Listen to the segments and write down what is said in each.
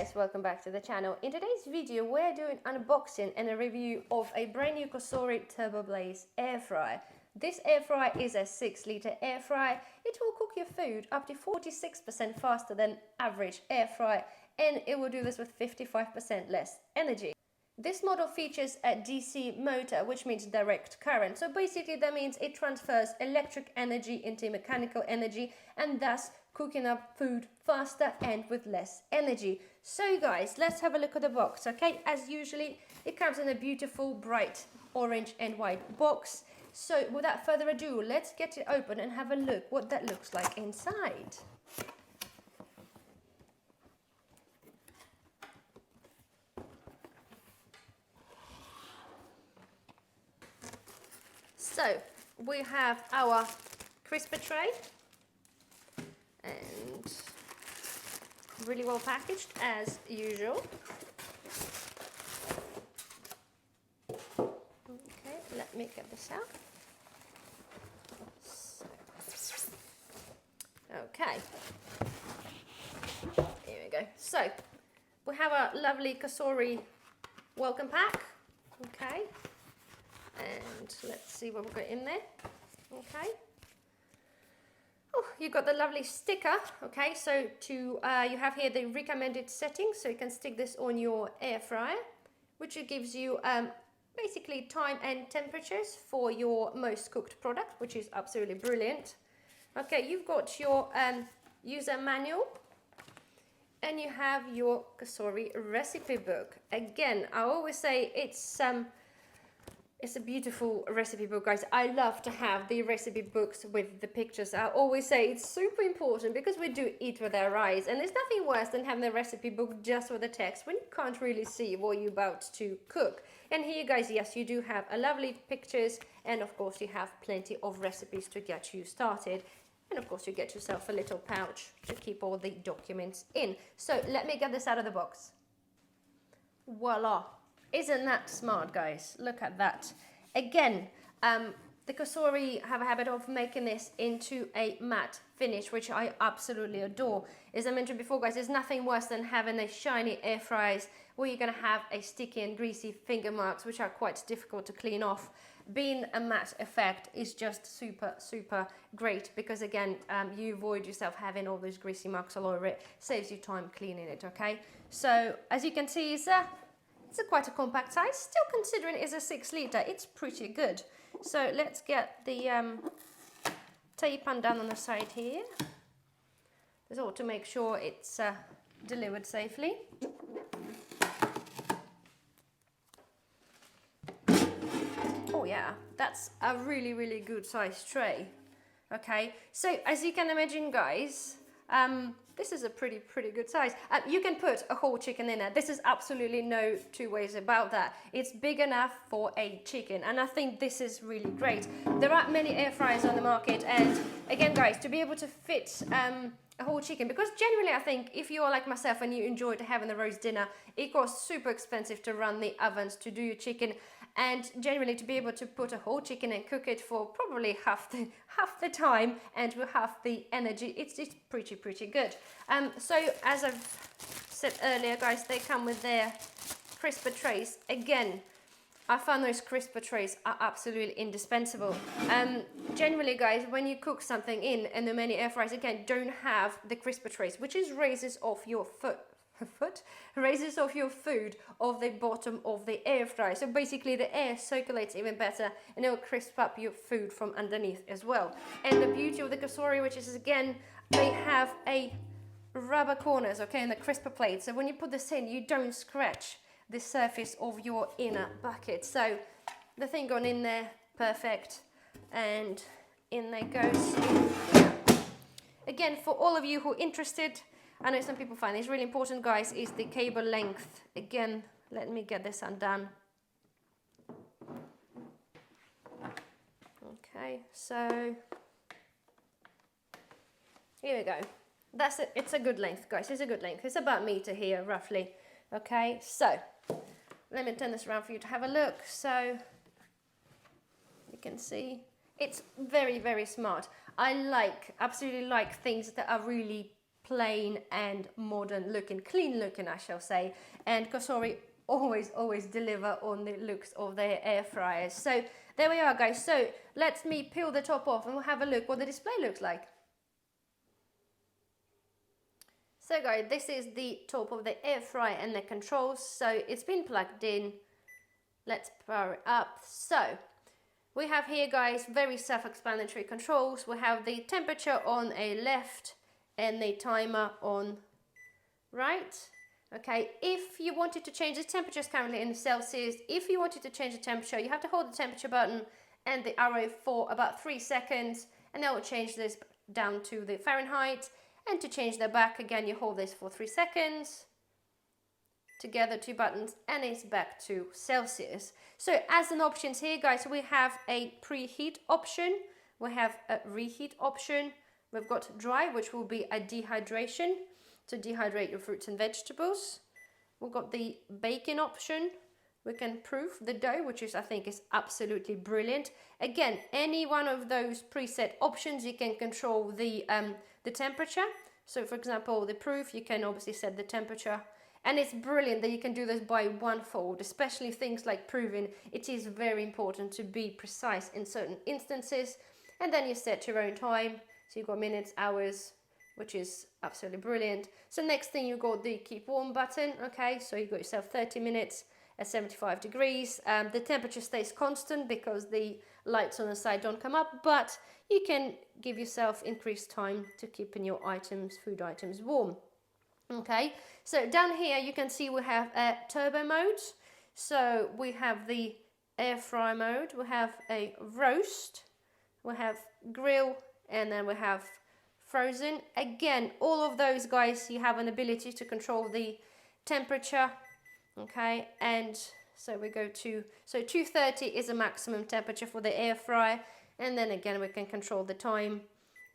guys, welcome back to the channel. In today's video we're doing unboxing and a review of a brand new Cosori TURBOBLAZE air fryer. This air fryer is a 6-litre air fryer. It will cook your food up to 46% faster than average air fryer, and it will do this with 55% less energy. This model features a DC motor, which means direct current. So basically that means it transfers electric energy into mechanical energy and thus cooking up food faster and with less energy. So guys, let's have a look at the box, okay? As usually, it comes in a beautiful bright orange and white box. So without further ado, let's get it open and have a look what that looks like inside. So we have our crisper tray and really well packaged as usual. Okay, let me get this out. Okay, here we go. So we have a lovely Cosori welcome pack. Okay. And let's see what we've got in there. Okay. Oh, you've got the lovely sticker. Okay, so you have here the recommended settings, so you can stick this on your air fryer, which gives you basically time and temperatures for your most cooked product, which is absolutely brilliant. Okay, you've got your user manual, and you have your Cosori recipe book. Again, I always say it's a beautiful recipe book, guys. I love to have the recipe books with the pictures. I always say it's super important because we do eat with our eyes, and there's nothing worse than having the recipe book just with the text when you can't really see what you're about to cook. And here, guys, yes, you do have a lovely pictures, and of course you have plenty of recipes to get you started. And of course you get yourself a little pouch to keep all the documents in. So let me get this out of the box. Voila. Isn't that smart, guys? Look at that. Again, the Cosori have a habit of making this into a matte finish, which I absolutely adore. As I mentioned before, guys, there's nothing worse than having a shiny air fryers where you're going to have a sticky and greasy finger marks, which are quite difficult to clean off. Being a matte effect is just super, super great because, again, you avoid yourself having all those greasy marks all over it. Saves you time cleaning it, okay? So, as you can see, it's quite a compact size. Still considering it's a 6-litre, it's pretty good. So let's get the tape undone on the side here. This ought to make sure it's delivered safely. Oh yeah, that's a really, really good size tray. Okay, so as you can imagine, guys, this is a pretty good size. You can put a whole chicken in there. This is absolutely no two ways about that. It's big enough for a chicken, and I think this is really great. There are many air fryers on the market, and again, guys, to be able to fit a whole chicken, because generally I think if you are like myself and you enjoy having the roast dinner, it costs super expensive to run the ovens to do your chicken, and generally to be able to put a whole chicken and cook it for probably half the time and with half the energy, it's pretty good. So as I've said earlier, guys, they come with their crisper trays. Again, I found those crisper trays are absolutely indispensable. Generally, guys, when you cook something in, and the many air fryers, again, don't have the crisper trays, which is raises off your raises off your food off the bottom of the air fryer. So basically the air circulates even better and it will crisp up your food from underneath as well. And the beauty of the Cosori, which is, again, they have a rubber corners, okay, in the crisper plate. So when you put this in, you don't scratch the surface of your inner bucket. So the thing gone in there, perfect, and in there goes. Again, for all of you who are interested, I know some people find this really important, guys, is the cable length. Again, let me get this undone. Okay, so here we go. That's it. It's a good length, guys. It's a good length. It's about a meter here, roughly. Okay, so let me turn this around for you to have a look. So you can see it's very, very smart. I absolutely like things that are really plain and modern looking, clean looking, I shall say. And Cosori always deliver on the looks of their air fryers. So there we are, guys. So let me peel the top off and we'll have a look what the display looks like. So guys, this is the top of the air fryer and the controls. So it's been plugged in. Let's power it up. So we have here, guys, very self-explanatory controls. We have the temperature on a left and the timer on right. Okay, if you wanted to change the temperatures currently in Celsius, if you wanted to change the temperature, you have to hold the temperature button and the arrow for about 3 seconds, and that will change this down to the Fahrenheit. And to change that back again, you hold this for 3 seconds. Together, 2 buttons, and it's back to Celsius. So as an options here, guys, we have a preheat option. We have a reheat option. We've got dry, which will be a dehydration, to dehydrate your fruits and vegetables. We've got the baking option. We can proof the dough, which is, I think, is absolutely brilliant. Again, any one of those preset options, you can control the temperature. So for example, the proof, you can obviously set the temperature. And it's brilliant that you can do this by one fold, especially things like proving. It is very important to be precise in certain instances. And then you set your own time. So you've got minutes, hours, which is absolutely brilliant. So next thing, you got the keep warm button. Okay, so you got yourself 30 minutes at 75 degrees. The temperature stays constant because the lights on the side don't come up, but you can give yourself increased time to keeping your items, food items, warm. Okay, so down here you can see we have a turbo mode. So we have the air fry mode, we have a roast, we have grill, and then we have frozen. Again, all of those, guys, you have an ability to control the temperature. Okay, and so we go to, so 230 is a maximum temperature for the air fryer, and then again we can control the time.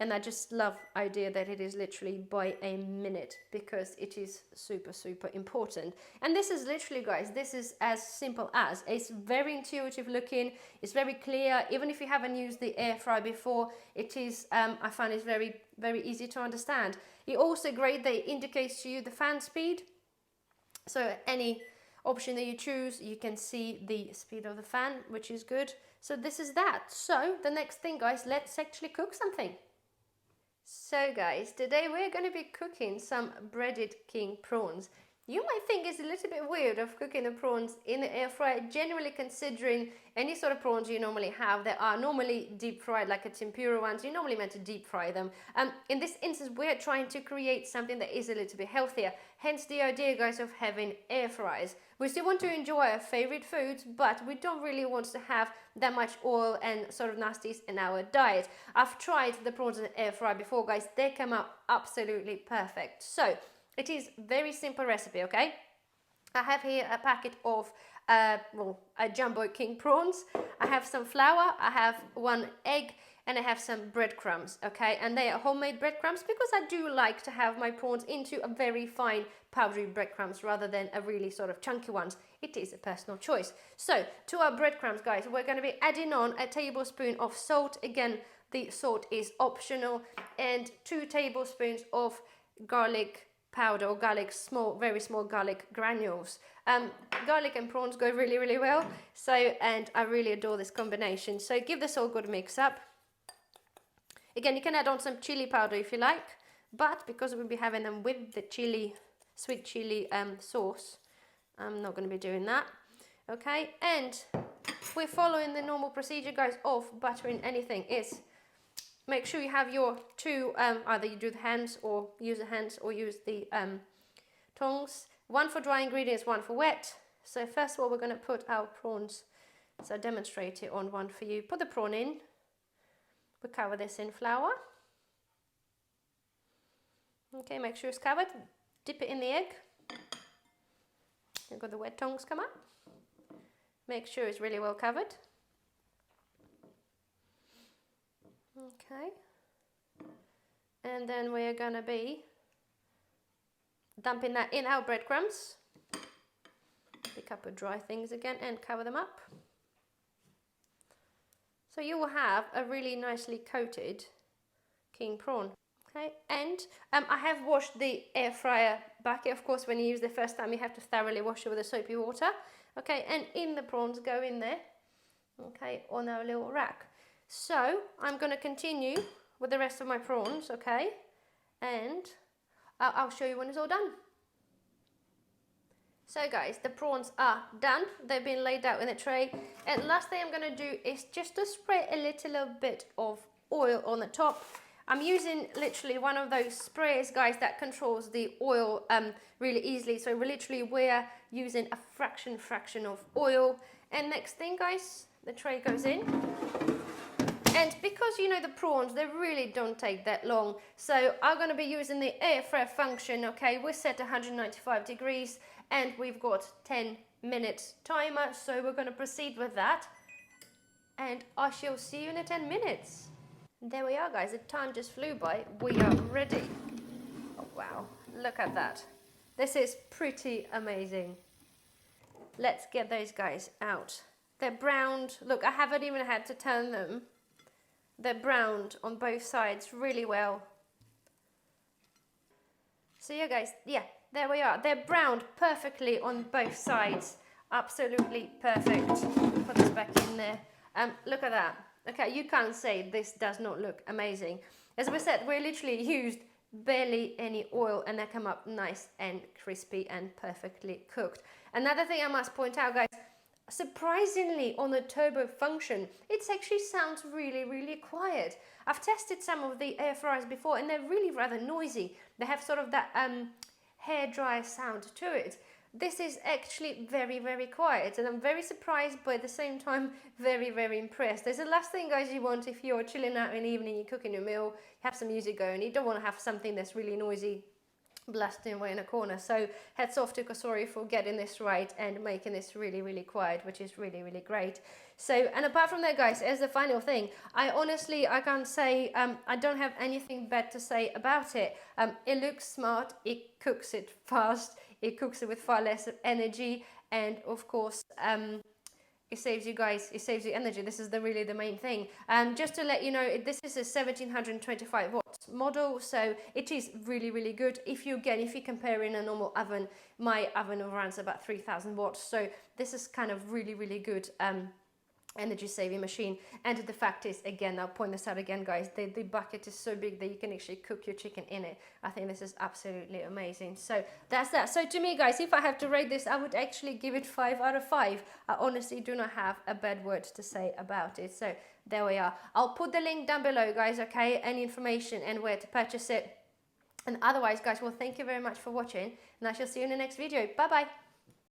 And I just love the idea that it is literally by a minute, because it is super important. And this is literally, guys, this is as simple as, it's very intuitive looking, it's very clear. Even if you haven't used the air fryer before, it is, I find it's very easy to understand. It's also great that it indicates to you the fan speed. So any option that you choose, you can see the speed of the fan, which is good. So this is that. So the next thing, guys, let's actually cook something. So guys, today we're going to be cooking some breaded king prawns. You might think it's a little bit weird of cooking the prawns in the air fryer, generally considering any sort of prawns you normally have that are normally deep fried, like a tempura ones, you're normally meant to deep fry them. In this instance, we're trying to create something that is a little bit healthier, hence the idea, guys, of having air fryers. We still want to enjoy our favorite foods, but we don't really want to have that much oil and sort of nasties in our diet. I've tried the prawns in the air fryer before, guys. They come out absolutely perfect. So it is very simple recipe, okay? I have here a packet of a jumbo king prawns. I have some flour, I have 1 egg, and I have some breadcrumbs, okay? And they are homemade breadcrumbs because I do like to have my prawns into a very fine powdery breadcrumbs rather than a really sort of chunky ones. It is a personal choice. So to our breadcrumbs, guys, we're going to be adding on a tablespoon of salt. Again, the salt is optional, and 2 tablespoons of garlic powder, or garlic, very small garlic granules. Garlic and prawns go really well. So, and I really adore this combination. So give this all a good mix up. Again, you can add on some chili powder if you like, but because we'll be having them with the chili, sweet chili sauce, I'm not going to be doing that. Okay, and we're following the normal procedure, guys, of buttering anything. Is make sure you have your 2, either you do the hands or use the hands or use the tongs. 1 for dry ingredients, 1 for wet. So first of all, we're going to put our prawns. So I'll demonstrate it on one for you. Put the prawn in. We cover this in flour. Okay, make sure it's covered. Dip it in the egg. You've got the wet tongs come up. Make sure it's really well covered. Okay. And then we're gonna be dumping that in our breadcrumbs. Pick up the dry things again and cover them up. So you will have a really nicely coated king prawn. Okay, and I have washed the air fryer bucket. Of course, when you use the first time, you have to thoroughly wash it with the soapy water. Okay, and in the prawns go in there, okay, on our little rack. So I'm going to continue with the rest of my prawns, okay, and I'll show you when it's all done. So guys, the prawns are done. They've been laid out in a tray. And last thing I'm going to do is just to spray a little bit of oil on the top. I'm using literally one of those sprays, guys, that controls the oil really easily. So we're using a fraction of oil. And next thing, guys, the tray goes in. And because you know the prawns, they really don't take that long. So I'm going to be using the air fryer function, okay? We're set 195 degrees and we've got 10 minutes timer. So we're going to proceed with that. And I shall see you in 10 minutes. There we are, guys. The time just flew by. We are ready. Oh, wow. Look at that. This is pretty amazing. Let's get those guys out. They're browned. Look, I haven't even had to turn them. They're browned on both sides really well. So yeah, guys. Yeah, there we are. They're browned perfectly on both sides. Absolutely perfect. Put this back in there. Look at that. Okay, you can't say this does not look amazing. As we said, we literally used barely any oil and they come up nice and crispy and perfectly cooked. Another thing I must point out, guys, surprisingly on the turbo function, it actually sounds really quiet. I've tested some of the air fryers before and they're really rather noisy. They have sort of that hairdryer sound to it. This is actually very quiet and I'm very surprised, but at the same time very impressed. There's the last thing, guys, you want if you're chilling out in the evening, you're cooking your meal, you have some music going, you don't want to have something that's really noisy blasting away in a corner. So hats off to Cosori for getting this right and making this really quiet, which is really great. So, and apart from that, guys, as the final thing, I can't say, I don't have anything bad to say about it. It looks smart, it cooks it fast, it cooks it with far less energy, and of course, it saves you guys, it saves you energy. This is really the main thing. Just to let you know, this is a 1725 watts model, so it is really good. If you compare in a normal oven, my oven runs about 3000 watts, so this is kind of really good energy saving machine. And the fact is, again, I'll point this out again, guys, the bucket is so big that you can actually cook your chicken in it. I think this is absolutely amazing. So that's that. So to me, guys, if I have to rate this, I would actually give it 5 out of 5. I honestly do not have a bad word to say about it. So there we are. I'll put the link down below, guys, okay, any information and where to purchase it. And otherwise, guys, well, thank you very much for watching and I shall see you in the next video. Bye bye.